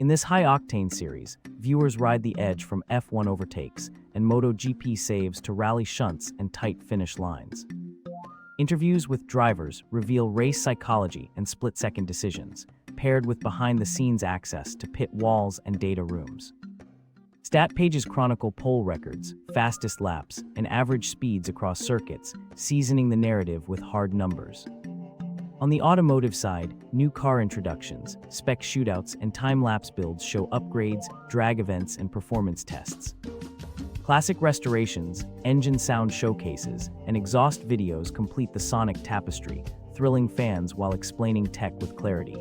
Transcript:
In this high-octane series, viewers ride the edge from F1 overtakes and MotoGP saves to rally shunts and tight finish lines. Interviews with drivers reveal race psychology and split-second decisions, paired with behind-the-scenes access to pit walls and data rooms. Stat pages chronicle pole records, fastest laps, and average speeds across circuits, seasoning the narrative with hard numbers. On the automotive side, new car introductions, spec shootouts, and time-lapse builds show upgrades, drag events, and performance tests. Classic restorations, engine sound showcases, and exhaust videos complete the sonic tapestry, thrilling fans while explaining tech with clarity.